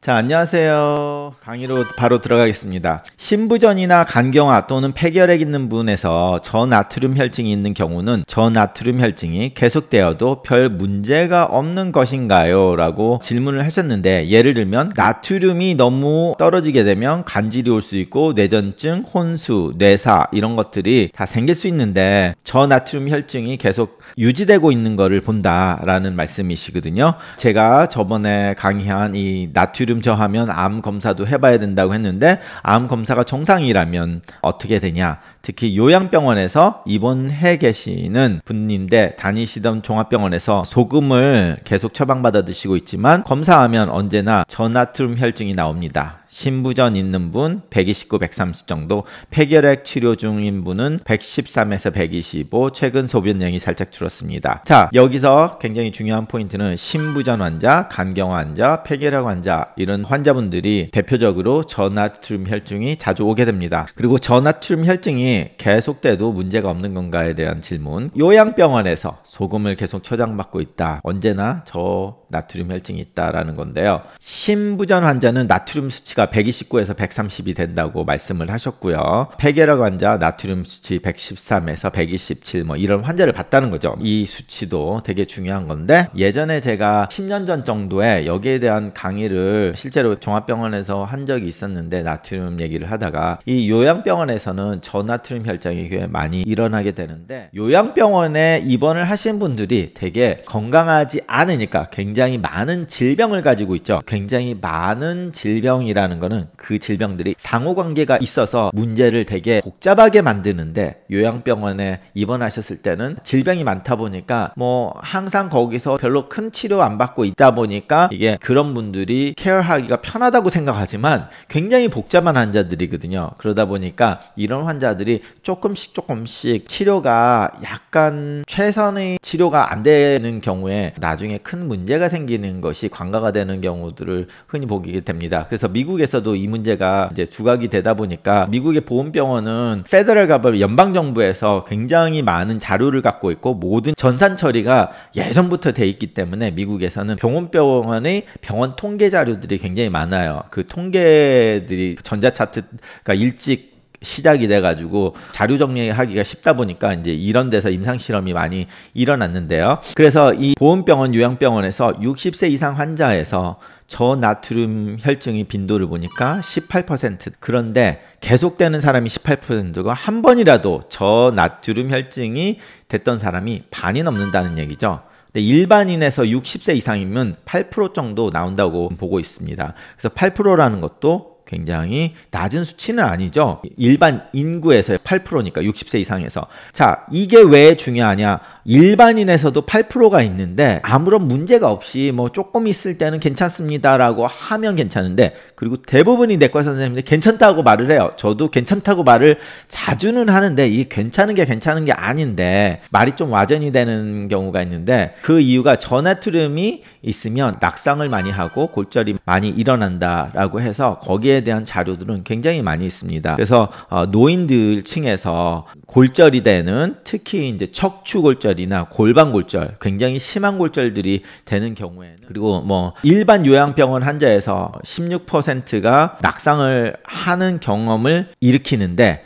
자, 안녕하세요. 강의로 바로 들어가겠습니다. 신부전이나 간경화 또는 폐결핵 있는 분에서 저나트륨 혈증이 있는 경우는 저나트륨 혈증이 계속되어도 별 문제가 없는 것인가요? 라고 질문을 하셨는데, 예를 들면 나트륨이 너무 떨어지게 되면 간질이 올 수 있고 뇌전증, 혼수, 뇌사 이런 것들이 다 생길 수 있는데 저나트륨 혈증이 계속 유지되고 있는 거를 본다라는 말씀이시거든요. 제가 저번에 강의한 이 나트륨 저하면 암 검사도 해봐야 된다고 했는데, 암 검사가 정상이라면 어떻게 되냐, 특히 요양병원에서 입원해 계시는 분인데 다니시던 종합병원에서 소금을 계속 처방받아 드시고 있지만 검사하면 언제나 저나트륨 혈증이 나옵니다. 신부전 있는 분 129, 130 정도, 폐결핵 치료 중인 분은 113에서 125, 최근 소변량이 살짝 줄었습니다. 자, 여기서 굉장히 중요한 포인트는 신부전 환자, 간경화 환자, 폐결핵 환자, 이런 환자분들이 대표적으로 저나트륨 혈증이 자주 오게 됩니다. 그리고 저나트륨 혈증이 계속돼도 문제가 없는 건가에 대한 질문. 요양병원에서 소금을 계속 처방받고 있다, 언제나 저나트륨 혈증이 있다라는 건데요. 신부전 환자는 나트륨 수치가 129에서 130이 된다고 말씀을 하셨고요. 폐결핵 환자 나트륨 수치 113에서 127 이런 환자를 봤다는 거죠. 이 수치도 되게 중요한 건데, 예전에 제가 10년 전 정도에 여기에 대한 강의를 실제로 종합병원에서 한 적이 있었는데, 나트륨 얘기를 하다가 이 요양병원에서는 저나트륨 혈증이 꽤 많이 일어나게 되는데, 요양병원에 입원을 하신 분들이 되게 건강하지 않으니까 굉장히 많은 질병을 가지고 있죠. 굉장히 많은 질병이라는 거는 그 질병들이 상호관계가 있어서 문제를 되게 복잡하게 만드는데, 요양병원에 입원하셨을 때는 질병이 많다 보니까 항상 거기서 별로 큰 치료 안 받고 있다 보니까 이게 그런 분들이 케어하기가 편하다고 생각하지만 굉장히 복잡한 환자들이거든요. 그러다 보니까 이런 환자들이 조금씩 치료가 약간 최선의 치료가 안 되는 경우에 나중에 큰 문제가 생기는 것이 관가가 되는 경우들을 흔히 보게 됩니다. 그래서 미국에서도 이 문제가 이제 두각이 되다 보니까 미국의 보험병원은 페더럴 가버 연방정부에서 굉장히 많은 자료를 갖고 있고 모든 전산 처리가 예전부터 돼 있기 때문에 미국에서는 병원의 병원 통계 자료들이 굉장히 많아요. 그 통계들이 전자차트가 일찍 시작이 돼가지고 자료 정리하기가 쉽다 보니까 이제 이런 데서 임상실험이 많이 일어났는데요. 그래서 이 보험병원, 요양병원에서 60세 이상 환자에서 저나트륨 혈증의 빈도를 보니까 18%. 그런데 계속되는 사람이 18%가 한 번이라도 저나트륨 혈증이 됐던 사람이 반이 넘는다는 얘기죠. 근데 일반인에서 60세 이상이면 8% 정도 나온다고 보고 있습니다. 그래서 8%라는 것도 굉장히 낮은 수치는 아니죠. 일반 인구에서 8%니까 60세 이상에서. 자, 이게 왜 중요하냐? 일반인에서도 8%가 있는데 아무런 문제가 없이 조금 있을 때는 괜찮습니다라고 하면 괜찮은데, 그리고 대부분이 내과 선생님들 괜찮다고 말을 해요. 저도 괜찮다고 말을 자주는 하는데 이게 괜찮은 게 아닌데 말이 좀 와전이 되는 경우가 있는데, 그 이유가 저나트륨이 있으면 낙상을 많이 하고 골절이 많이 일어난다라고 해서 거기에 대한 자료들은 굉장히 많이 있습니다. 그래서 노인들 층에서 골절이 되는, 특히 이제 척추 골절이나 골반 골절, 굉장히 심한 골절들이 되는 경우에는, 그리고 일반 요양병원 환자에서 16%가 낙상을 하는 경험을 일으키는데,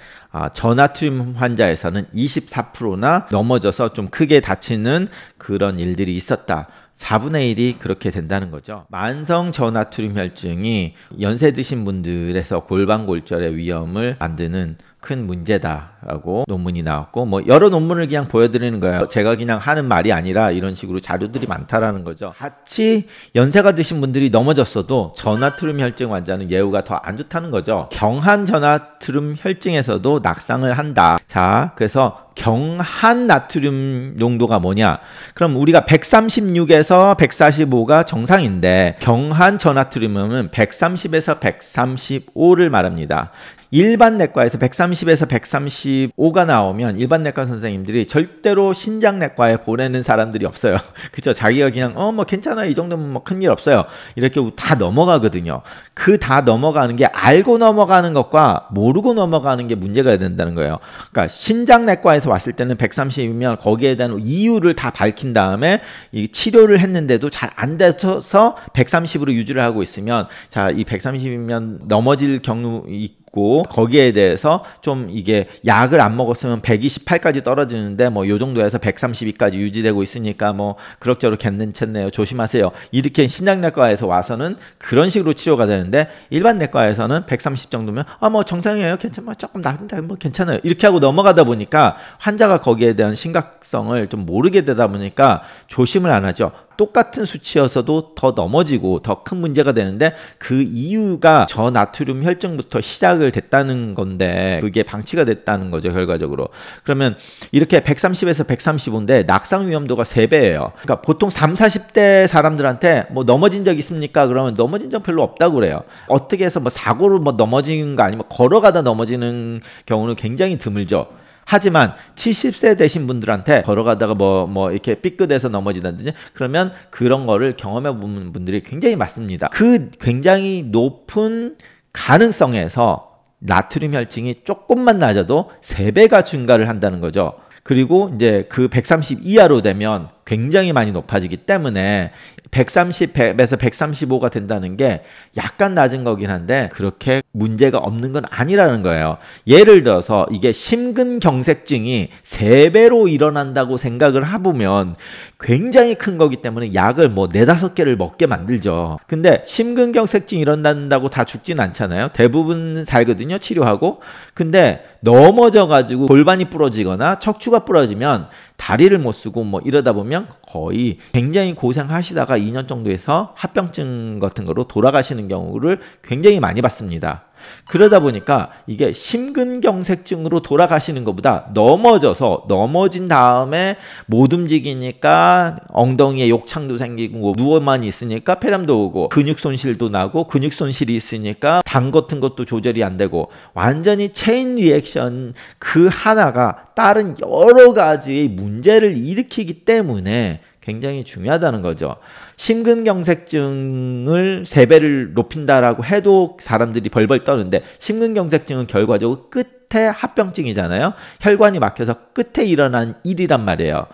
저나트륨 환자에서는 24%나 넘어져서 좀 크게 다치는 그런 일들이 있었다. 4분의 1이 그렇게 된다는 거죠. 만성 저나트륨 혈증이 연세 드신 분들에서 골반 골절의 위험을 만드는 큰 문제다라고 논문이 나왔고, 여러 논문을 그냥 보여드리는 거예요. 제가 그냥 하는 말이 아니라 이런 식으로 자료들이 많다라는 거죠. 같이 연세가 드신 분들이 넘어졌어도 저나트륨 혈증 환자는 예후가 더 안 좋다는 거죠. 경한 저나트륨 혈증에서도 낙상을 한다. 자, 그래서 경한 나트륨 농도가 뭐냐? 그럼 우리가 136에서 145가 정상인데, 경한 저나트륨은 130에서 135를 말합니다. 일반 내과에서 130에서 135가 나오면 일반 내과 선생님들이 절대로 신장내과에 보내는 사람들이 없어요. 그죠? 자기가 그냥 뭐 괜찮아, 이 정도면 뭐 큰일 없어요, 이렇게 다 넘어가거든요. 그 다 넘어가는 게 알고 넘어가는 것과 모르고 넘어가는 게 문제가 된다는 거예요. 그러니까 신장내과에서 왔을 때는 130이면 거기에 대한 이유를 다 밝힌 다음에 이 치료를 했는데도 잘 안 돼서 130으로 유지를 하고 있으면, 자, 이 130이면 넘어질 경우 있고, 거기에 대해서 좀 이게 약을 안 먹었으면 128까지 떨어지는데 뭐 요 정도에서 132까지 유지되고 있으니까 뭐 그럭저럭 괜찮네요, 조심하세요, 이렇게 신장내과에서 와서는 그런 식으로 치료가 되는데, 일반 내과에서는 130 정도면 뭐 정상이에요, 괜찮아, 조금 나은데 뭐 괜찮아요, 이렇게 하고 넘어가다 보니까 환자가 거기에 대한 심각성을 좀 모르게 되다 보니까 조심을 안 하죠. 똑같은 수치여서도 더 넘어지고 더 큰 문제가 되는데, 그 이유가 저나트륨 혈증부터 시작을 됐다는 건데 그게 방치가 됐다는 거죠, 결과적으로. 그러면 이렇게 130에서 135인데 낙상 위험도가 3배예요. 그러니까 보통 30, 40대 사람들한테 뭐 넘어진 적 있습니까? 그러면 넘어진 적 별로 없다고 그래요. 어떻게 해서 뭐 사고로 뭐 넘어지는 거 아니면 걸어가다 넘어지는 경우는 굉장히 드물죠. 하지만 70세 되신 분들한테 걸어가다가 뭐 이렇게 삐끗해서 넘어지다든지 그러면 그런 거를 경험해 보는 분들이 굉장히 많습니다. 그 굉장히 높은 가능성에서 나트륨 혈증이 조금만 낮아도 3배가 증가를 한다는 거죠. 그리고 이제 그 130 이하로 되면 굉장히 많이 높아지기 때문에 130에서 135가 된다는 게 약간 낮은 거긴 한데 그렇게 문제가 없는 건 아니라는 거예요. 예를 들어서 이게 심근경색증이 3배로 일어난다고 생각을 해보면 굉장히 큰 거기 때문에 약을 뭐 4-5개를 먹게 만들죠. 근데 심근경색증이 일어난다고 다 죽진 않잖아요. 대부분 살거든요, 치료하고. 근데 넘어져가지고 골반이 부러지거나 척추가 부러지면 다리를 못 쓰고 뭐 이러다 보면 거의 굉장히 고생하시다가 2년 정도에서 합병증 같은 거로 돌아가시는 경우를 굉장히 많이 봤습니다. 그러다 보니까 이게 심근경색증으로 돌아가시는 것보다 넘어진 다음에 못 움직이니까 엉덩이에 욕창도 생기고 누워만 있으니까 폐렴도 오고 근육 손실도 나고 근육 손실이 있으니까 당 같은 것도 조절이 안 되고 완전히 체인 리액션 그 하나가 다른 여러 가지의 문제를 일으키기 때문에 굉장히 중요하다는 거죠. 심근경색증을 3배를 높인다라고 해도 사람들이 벌벌 떠는데 심근경색증은 결과적으로 끝에 합병증이잖아요. 혈관이 막혀서 끝에 일어난 일이란 말이에요.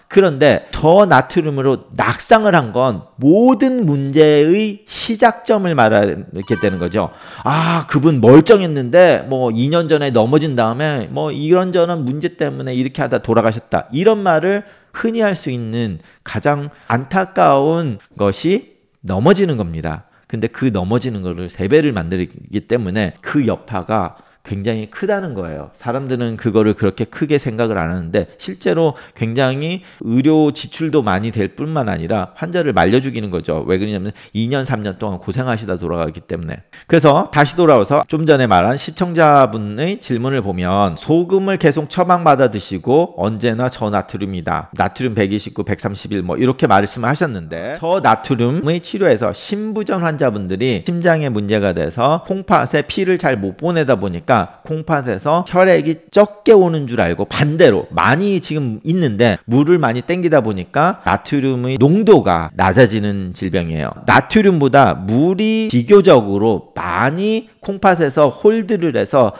그런데 저나트륨으로 낙상을 한 건 모든 문제의 시작점을 말하게 되는 거죠. 그분 멀쩡했는데 뭐 2년 전에 넘어진 다음에 뭐 이런저런 문제 때문에 이렇게 하다 돌아가셨다, 이런 말을 흔히 할 수 있는 가장 안타까운 것이 넘어지는 겁니다. 근데 그 넘어지는 거를 3배를 만들기 때문에 그 여파가 굉장히 크다는 거예요. 사람들은 그거를 그렇게 크게 생각을 안 하는데 실제로 굉장히 의료 지출도 많이 될 뿐만 아니라 환자를 말려 죽이는 거죠. 왜 그러냐면 2년 3년 동안 고생하시다 돌아가기 때문에. 그래서 다시 돌아와서 좀 전에 말한 시청자분의 질문을 보면 소금을 계속 처방받아 드시고 언제나 저나트륨이다, 나트륨 129, 131 뭐 이렇게 말씀을 하셨는데, 저나트륨의 치료에서 심부전 환자분들이 심장에 문제가 돼서 콩팥에 피를 잘 못 보내다 보니까 콩팥에서 혈액이 적게 오는 줄 알고 반대로 많이 지금 있는데 물을 많이 땡기다 보니까 나트륨의 농도가 낮아지는 질병이에요. 나트륨보다 물이 비교적으로 많이 콩팥에서 홀드를 해서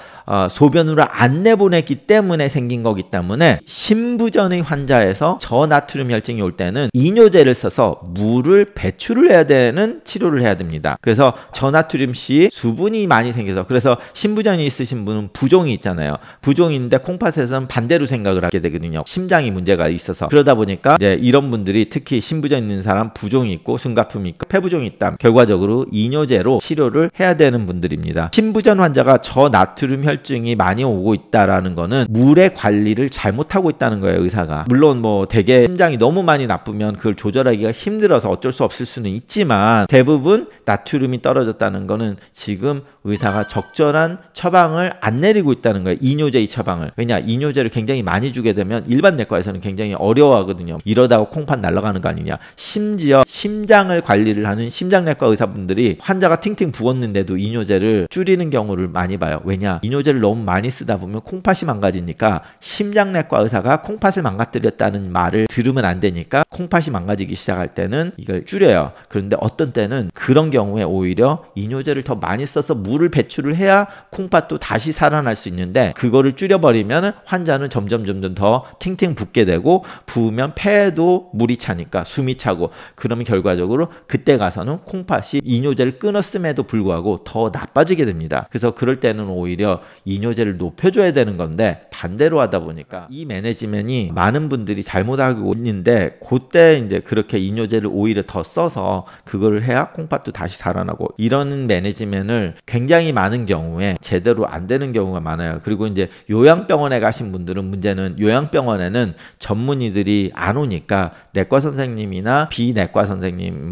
소변으로 안 내보냈기 때문에 생긴 거기 때문에 심부전의 환자에서 저나트륨 혈증이 올 때는 이뇨제를 써서 물을 배출을 해야 되는 치료를 해야 됩니다. 그래서 저나트륨 시 수분이 많이 생겨서, 그래서 심부전이 있으신 분은 부종이 있잖아요. 부종인데 콩팥에서는 반대로 생각을 하게 되거든요. 심장이 문제가 있어서. 그러다 보니까 이제 이런 분들이 특히 심부전 있는 사람, 부종이 있고 숨가품이 있고 폐부종이 있다, 결과적으로 이뇨제로 치료를 해야 되는 분들입니다. 심부전 환자가 저나트륨 혈증이 많이 오고 있다라는 거는 물의 관리를 잘못하고 있다는 거예요, 의사가. 물론 뭐 대개 심장이 너무 많이 나쁘면 그걸 조절하기가 힘들어서 어쩔 수 없을 수는 있지만 대부분 나트륨이 떨어졌다는 거는 지금 의사가 적절한 처방을 안 내리고 있다는 거예요, 이뇨제의 처방을. 왜냐, 이뇨제를 굉장히 많이 주게 되면 일반 내과에서는 굉장히 어려워하거든요. 이러다가 콩팥 날아가는 거 아니냐. 심지어 심장을 관리를 하는 심장내과 의사분들이 환자가 팅팅 부었는데도 이뇨제를 이뇨제를 줄이는 경우를 많이 봐요. 왜냐? 이뇨제를 너무 많이 쓰다 보면 콩팥이 망가지니까 심장내과 의사가 콩팥을 망가뜨렸다는 말을 들으면 안 되니까 콩팥이 망가지기 시작할 때는 이걸 줄여요. 그런데 어떤 때는 그런 경우에 오히려 이뇨제를 더 많이 써서 물을 배출을 해야 콩팥도 다시 살아날 수 있는데 그거를 줄여버리면 환자는 점점 더 팅팅 붓게 되고 부으면 폐에도 물이 차니까 숨이 차고 그러면 결과적으로 그때 가서는 콩팥이 이뇨제를 끊었음에도 불구하고 더 나빠지게 됩니다. 그래서 그럴 때는 오히려 이뇨제를 높여줘야 되는 건데 반대로 하다 보니까 이 매니지먼이 많은 분들이 잘못하고 있는데 그때 이제 그렇게 이뇨제를 오히려 더 써서 그거를 해야 콩팥도 다시 살아나고 이런 매니지먼을 굉장히 많은 경우에 제대로 안 되는 경우가 많아요. 그리고 이제 요양병원에 가신 분들은 문제는 요양병원에는 전문의들이 안 오니까 내과 선생님이나 비내과 선생님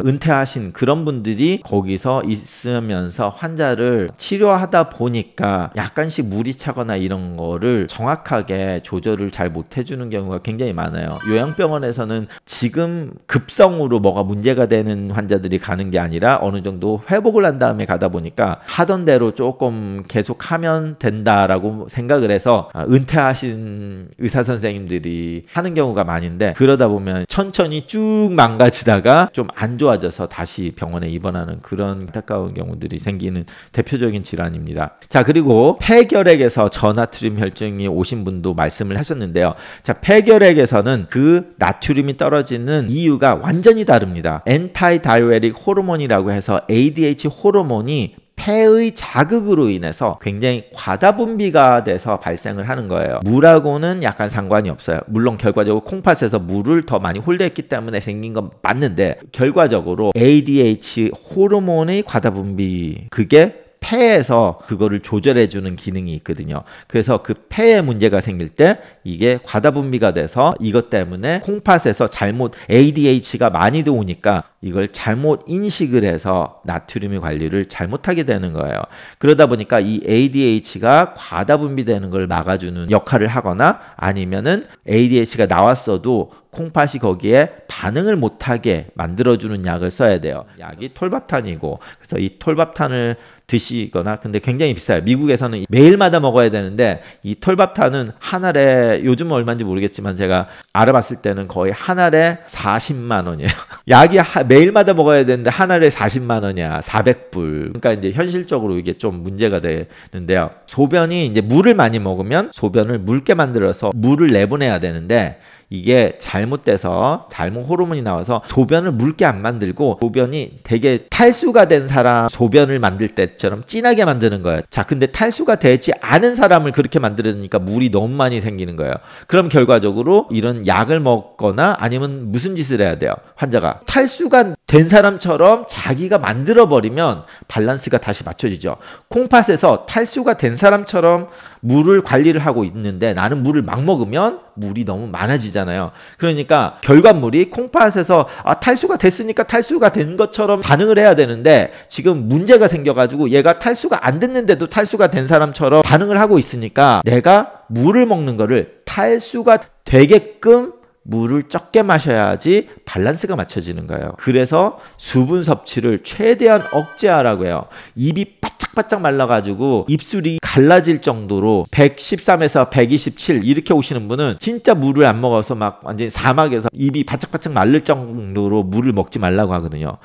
은퇴하신 그런 분들이 거기서 있으면서 환자를 치료하다 보니까 약간씩 물이 차거나 이런 거를 정확하게 조절을 잘 못 해주는 경우가 굉장히 많아요. 요양병원에서는 지금 급성으로 뭐가 문제가 되는 환자들이 가는 게 아니라 어느 정도 회복을 한 다음에 가다 보니까 하던 대로 조금 계속 하면 된다라고 생각을 해서 은퇴하신 의사 선생님들이 하는 경우가 많은데 그러다 보면 천천히 쭉 망가지다가 좀 안 좋아져서 다시 병원에 입원하는 그런 안타까운 경우들이 생기는 대표적인 질환입니다. 자, 그리고 폐결핵에서 저나트륨 혈증이 오신 분도 말씀을 하셨는데요. 자, 폐결핵에서는 그 나트륨이 떨어지는 이유가 완전히 다릅니다. 엔타이다이우레틱 호르몬이라고 해서 ADH 호르몬이 폐의 자극으로 인해서 굉장히 과다분비가 돼서 발생을 하는 거예요. 물하고는 약간 상관이 없어요. 물론 결과적으로 콩팥에서 물을 더 많이 홀대했기 때문에 생긴 건 맞는데 결과적으로 ADH 호르몬의 과다분비 그게 폐에서 그거를 조절해주는 기능이 있거든요. 그래서 그 폐에 문제가 생길 때 이게 과다분비가 돼서 이것 때문에 콩팥에서 잘못 ADH가 많이 들어오니까 이걸 잘못 인식을 해서 나트륨의 관리를 잘못하게 되는 거예요. 그러다 보니까 이 ADH가 과다분비되는 걸 막아주는 역할을 하거나 아니면은 ADH가 나왔어도 콩팥이 거기에 반응을 못하게 만들어주는 약을 써야 돼요. 약이 톨밥탄이고 그래서 이 톨밥탄을 드시거나 근데 굉장히 비싸요. 미국에서는 매일마다 먹어야 되는데 이 톨밥탄은 한 알에 요즘은 얼마인지 모르겠지만 제가 알아봤을 때는 거의 한 알에 40만 원이에요. 약이 매일마다 먹어야 되는데 한 알에 40만 원이야. 400불. 그러니까 이제 현실적으로 이게 좀 문제가 되는데요. 소변이 이제 물을 많이 먹으면 소변을 묽게 만들어서 물을 내보내야 되는데 이게 잘못돼서 잘못 호르몬이 나와서 소변을 묽게 안 만들고 소변이 되게 탈수가 된 사람 소변을 만들 때처럼 진하게 만드는 거예요. 자, 근데 탈수가 되지 않은 사람을 그렇게 만들으니까 물이 너무 많이 생기는 거예요. 그럼 결과적으로 이런 약을 먹거나 아니면 무슨 짓을 해야 돼요? 환자가 탈수가 된 사람처럼 자기가 만들어버리면 밸런스가 다시 맞춰지죠. 콩팥에서 탈수가 된 사람처럼 물을 관리를 하고 있는데 나는 물을 막 먹으면 물이 너무 많아지잖아요. 그러니까 결과물이 콩팥에서 탈수가 됐으니까 탈수가 된 것처럼 반응을 해야 되는데 지금 문제가 생겨가지고 얘가 탈수가 안 됐는데도 탈수가 된 사람처럼 반응을 하고 있으니까 내가 물을 먹는 거를 탈수가 되게끔 물을 적게 마셔야지 밸런스가 맞춰지는 거예요. 그래서 수분 섭취를 최대한 억제하라고 해요. 입이 바짝바짝 말라가지고 입술이 갈라질 정도로 113에서 127 이렇게 오시는 분은 진짜 물을 안 먹어서 막 완전히 사막에서 입이 바짝바짝 마를 정도로 물을 먹지 말라고 하거든요.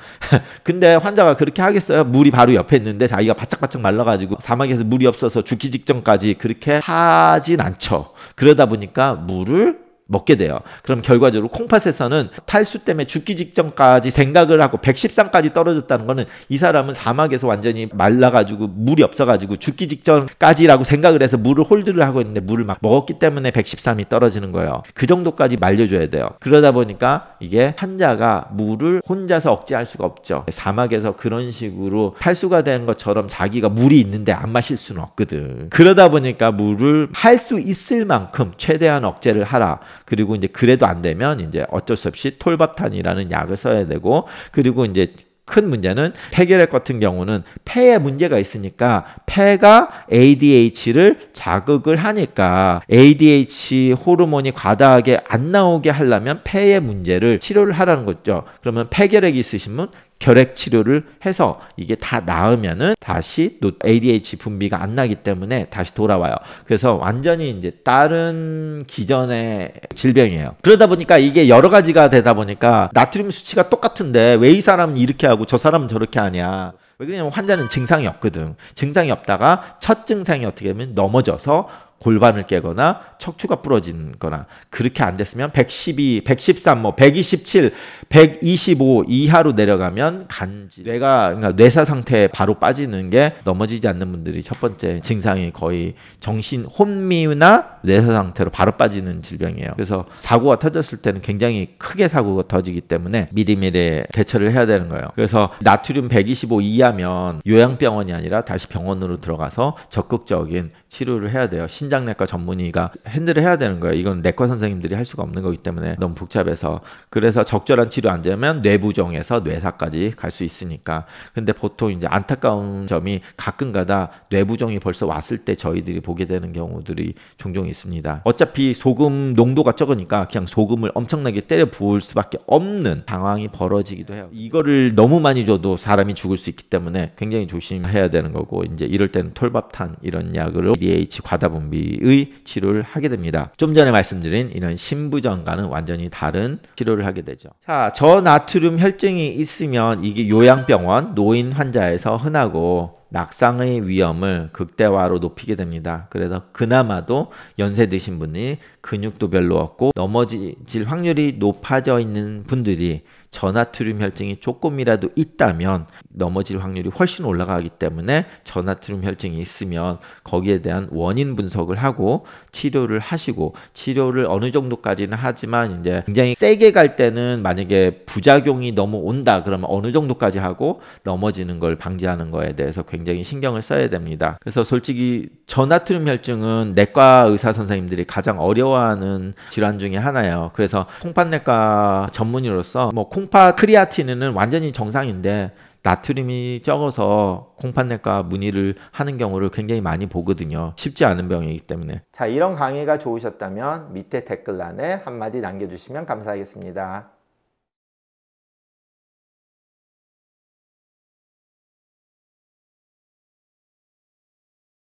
근데 환자가 그렇게 하겠어요? 물이 바로 옆에 있는데 자기가 바짝바짝 말라가지고 사막에서 물이 없어서 죽기 직전까지 그렇게 하진 않죠. 그러다 보니까 물을 먹게 돼요. 그럼 결과적으로 콩팥에서는 탈수 때문에 죽기 직전까지 생각을 하고 113까지 떨어졌다는 거는 이 사람은 사막에서 완전히 말라가지고 물이 없어가지고 죽기 직전까지라고 생각을 해서 물을 홀드를 하고 있는데 물을 막 먹었기 때문에 113이 떨어지는 거예요. 그 정도까지 말려줘야 돼요. 그러다 보니까 이게 환자가 물을 혼자서 억제할 수가 없죠. 사막에서 그런 식으로 탈수가 된 것처럼 자기가 물이 있는데 안 마실 수는 없거든. 그러다 보니까 물을 할 수 있을 만큼 최대한 억제를 하라. 그리고 이제 그래도 안 되면 이제 어쩔 수 없이 톨밥탄이라는 약을 써야 되고 그리고 이제 큰 문제는 폐결핵 같은 경우는 폐에 문제가 있으니까 폐가 ADH를 자극을 하니까 ADH 호르몬이 과다하게 안 나오게 하려면 폐의 문제를 치료를 하라는 거죠. 그러면 폐결핵이 있으신 분 결핵 치료를 해서 이게 다 나으면은 다시 또 ADH 분비가 안 나기 때문에 다시 돌아와요. 그래서 완전히 이제 다른 기존의 질병이에요. 그러다 보니까 이게 여러 가지가 되다 보니까 나트륨 수치가 똑같은데 왜 이 사람은 이렇게 하고 저 사람은 저렇게 하냐. 왜 그러냐면 환자는 증상이 없거든. 증상이 없다가 첫 증상이 어떻게 되면 넘어져서 골반을 깨거나 척추가 부러진 거나 그렇게 안 됐으면 112, 113, 뭐 127, 125 이하로 내려가면 간질, 그러니까 뇌사 상태에 바로 빠지는 게 넘어지지 않는 분들이 첫 번째 증상이 거의 정신 혼미나 뇌사 상태로 바로 빠지는 질병이에요. 그래서 사고가 터졌을 때는 굉장히 크게 사고가 터지기 때문에 미리미리 대처를 해야 되는 거예요. 그래서 나트륨 125 이하면 요양병원이 아니라 다시 병원으로 들어가서 적극적인 치료를 해야 돼요. 신장내과 전문의가 핸들을 해야 되는 거예요. 이건 내과 선생님들이 할 수가 없는 거기 때문에 너무 복잡해서. 그래서 적절한 치료 안 되면 뇌부종에서 뇌사까지 갈 수 있으니까. 근데 보통 이제 안타까운 점이 가끔가다 뇌부종이 벌써 왔을 때 저희들이 보게 되는 경우들이 종종 있습니다. 어차피 소금 농도가 적으니까 그냥 소금을 엄청나게 때려 부을 수밖에 없는 상황이 벌어지기도 해요. 이거를 너무 많이 줘도 사람이 죽을 수 있기 때문에 굉장히 조심해야 되는 거고, 이제 이럴 때는 톨밥탄 이런 약으로 ADH 과다분비의 치료를 하게 됩니다. 좀 전에 말씀드린 이런 신부전과는 완전히 다른 치료를 하게 되죠. 자, 저나트륨 혈증이 있으면 이게 요양병원 노인 환자에서 흔하고 낙상의 위험을 극대화로 높이게 됩니다. 그래서 그나마도 연세 드신 분이 근육도 별로 없고 넘어질 확률이 높아져 있는 분들이 저나트륨 혈증이 조금이라도 있다면 넘어질 확률이 훨씬 올라가기 때문에 저나트륨 혈증이 있으면 거기에 대한 원인 분석을 하고 치료를 하시고, 치료를 어느 정도까지는 하지만 이제 굉장히 세게 갈 때는 만약에 부작용이 너무 온다 그러면 어느 정도까지 하고 넘어지는 걸 방지하는 거에 대해서 굉장히 신경을 써야 됩니다. 그래서 솔직히 저나트륨 혈증은 내과 의사 선생님들이 가장 어려워하는 질환 중에 하나예요. 그래서 콩팥내과 전문의로서 뭐 콩팥 크리아티닌은 완전히 정상인데 나트륨이 적어서 콩팥내과 문의를 하는 경우를 굉장히 많이 보거든요. 쉽지 않은 병이기 때문에. 자, 이런 강의가 좋으셨다면 밑에 댓글란에 한마디 남겨주시면 감사하겠습니다.